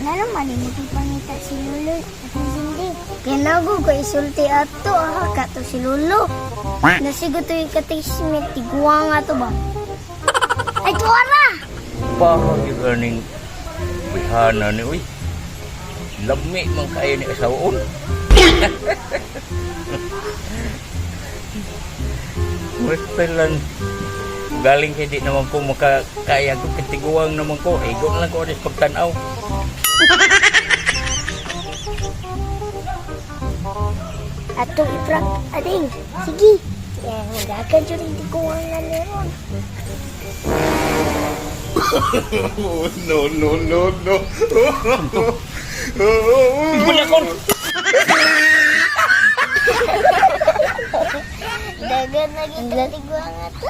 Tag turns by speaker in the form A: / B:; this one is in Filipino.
A: Nga naman, magpipangita si Lolo at ni Cindy. Kinago ko isulti ato, kato si Lolo. Nasigo to yung katismet, tiguwa nga to ba? Ay, tuwara!
B: Pahag yung ganing bihana ni uy. Lami man kaya ni asawaon. Westelan galing kay di naman ko makakaya ko katiguang naman ko. Ego na lang ko alis pagtanaw.
A: Atong iprak, ading, sige. Yan, magagan dyan yung tiguwa nga meron.
C: No, no, no, no.
B: Bulakon!
A: Dagan lagi ka tiguwa nga to.